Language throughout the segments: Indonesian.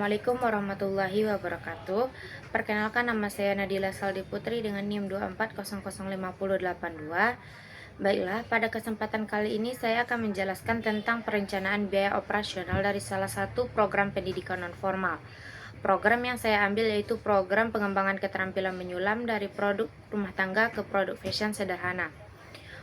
Assalamualaikum warahmatullahi wabarakatuh. Perkenalkan, nama saya Nadila Saldi Putri dengan NIM 2405082. Baiklah, pada kesempatan kali ini saya akan menjelaskan tentang perencanaan biaya operasional dari salah satu program pendidikan non-formal. Program yang saya ambil yaitu program pengembangan keterampilan menyulam dari produk rumah tangga ke produk fashion sederhana.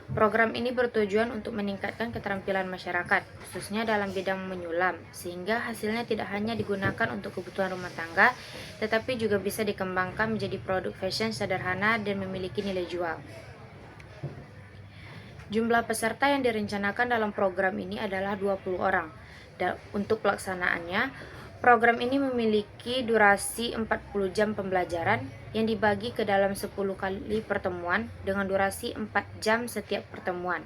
Program ini bertujuan untuk meningkatkan keterampilan masyarakat, khususnya dalam bidang menyulam, sehingga hasilnya tidak hanya digunakan untuk kebutuhan rumah tangga, tetapi juga bisa dikembangkan menjadi produk fashion sederhana dan memiliki nilai jual. Jumlah peserta yang direncanakan dalam program ini adalah 20 orang. Untuk pelaksanaannya, program ini memiliki durasi 40 jam pembelajaran yang dibagi ke dalam 10 kali pertemuan dengan durasi 4 jam setiap pertemuan.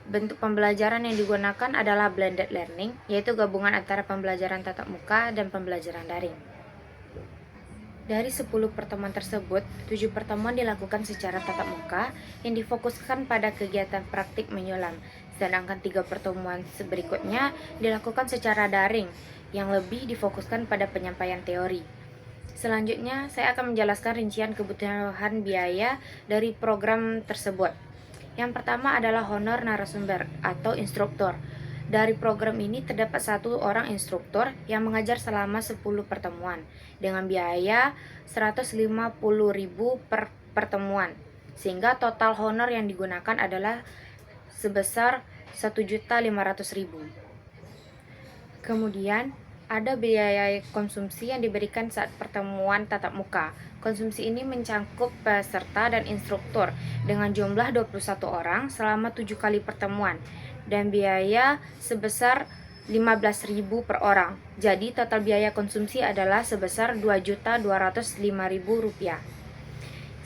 Bentuk pembelajaran yang digunakan adalah blended learning, yaitu gabungan antara pembelajaran tatap muka dan pembelajaran daring. Dari 10 pertemuan tersebut, 7 pertemuan dilakukan secara tatap muka yang difokuskan pada kegiatan praktik menyulam, sedangkan 3 pertemuan berikutnya dilakukan secara daring yang lebih difokuskan pada penyampaian teori. Selanjutnya, saya akan menjelaskan rincian kebutuhan biaya dari program tersebut. Yang pertama adalah honor narasumber atau instruktur. Dari program ini terdapat 1 orang instruktur yang mengajar selama 10 pertemuan dengan biaya 150.000 per pertemuan, sehingga total honor yang digunakan adalah sebesar 1.500.000. Kemudian ada biaya konsumsi yang diberikan saat pertemuan tatap muka. Konsumsi ini mencakup peserta dan instruktur dengan jumlah 21 orang selama 7 kali pertemuan dan biaya sebesar 15.000 per orang. Jadi total biaya konsumsi adalah sebesar Rp2.205.000.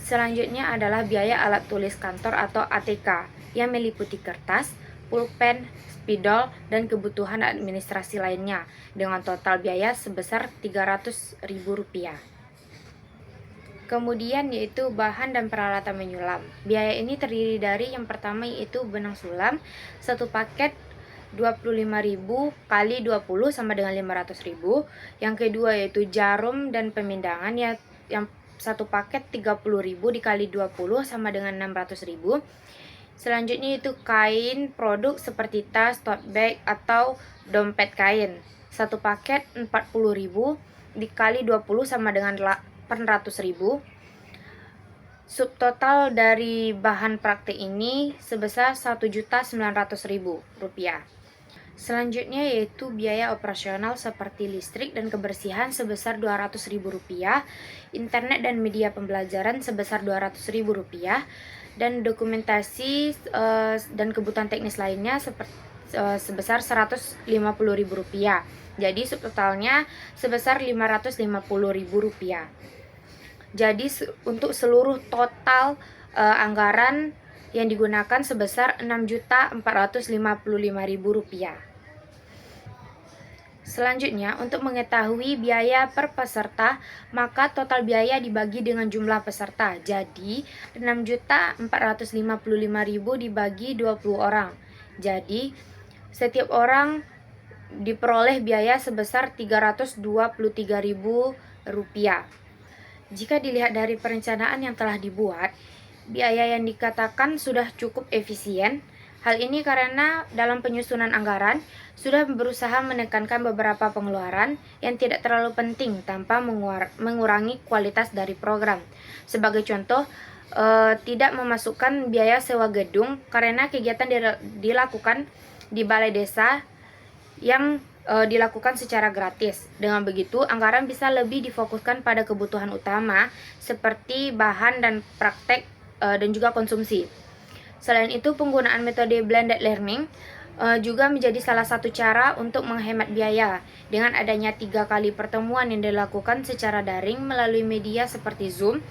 Selanjutnya adalah biaya alat tulis kantor atau ATK yang meliputi kertas, pulpen, spidol, dan kebutuhan administrasi lainnya dengan total biaya sebesar Rp300.000. Kemudian yaitu bahan dan peralatan menyulam. Biaya ini terdiri dari yang pertama yaitu benang sulam, 1 paket 25.000 kali 20 sama dengan 500.000. Yang kedua yaitu jarum dan pemindangan yang 1 paket 30.000 dikali 20 sama dengan 600.000. Selanjutnya itu kain produk seperti tas, tote bag, atau dompet kain. 1 paket 40.000 dikali 20 sama dengan 800.000. Subtotal dari bahan praktik ini sebesar Rp1.900.000. Selanjutnya yaitu biaya operasional seperti listrik dan kebersihan sebesar Rp200.000, internet dan media pembelajaran sebesar Rp200.000, dan dokumentasi dan kebutuhan teknis lainnya sebesar Rp150.000. Jadi subtotalnya sebesar Rp550.000. Jadi untuk seluruh total anggaran yang digunakan sebesar Rp6.455.000. Selanjutnya, untuk mengetahui biaya per peserta, maka total biaya dibagi dengan jumlah peserta. Jadi, Rp6.455.000 dibagi 20 orang. Jadi, setiap orang diperoleh biaya sebesar Rp323.000. Jika dilihat dari perencanaan yang telah dibuat, biaya yang dikatakan sudah cukup efisien. Hal ini karena dalam penyusunan anggaran sudah berusaha menekankan beberapa pengeluaran yang tidak terlalu penting tanpa mengurangi kualitas dari program. Sebagai contoh, tidak memasukkan biaya sewa gedung karena kegiatan dilakukan di balai desa yang dilakukan secara gratis. Dengan begitu, anggaran bisa lebih difokuskan pada kebutuhan utama seperti bahan dan praktek dan juga konsumsi. Selain itu, penggunaan metode blended learning juga menjadi salah satu cara untuk menghemat biaya. Dengan adanya 3 kali pertemuan yang dilakukan secara daring melalui media seperti Zoom,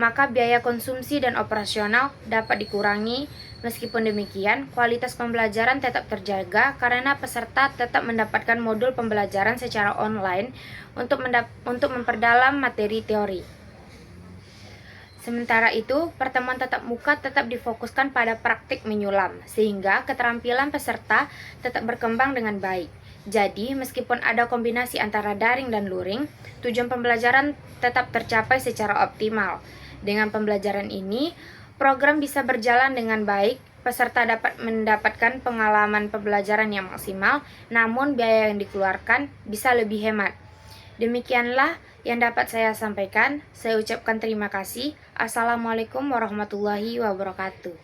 maka biaya konsumsi dan operasional dapat dikurangi. Meskipun demikian, kualitas pembelajaran tetap terjaga karena peserta tetap mendapatkan modul pembelajaran secara online untuk memperdalam materi teori. Sementara itu, pertemuan tatap muka tetap difokuskan pada praktik menyulam, sehingga keterampilan peserta tetap berkembang dengan baik. Jadi, meskipun ada kombinasi antara daring dan luring, tujuan pembelajaran tetap tercapai secara optimal. Dengan pembelajaran ini, program bisa berjalan dengan baik, peserta dapat mendapatkan pengalaman pembelajaran yang maksimal, namun biaya yang dikeluarkan bisa lebih hemat. Demikianlah yang dapat saya sampaikan. Saya ucapkan terima kasih. Assalamualaikum warahmatullahi wabarakatuh.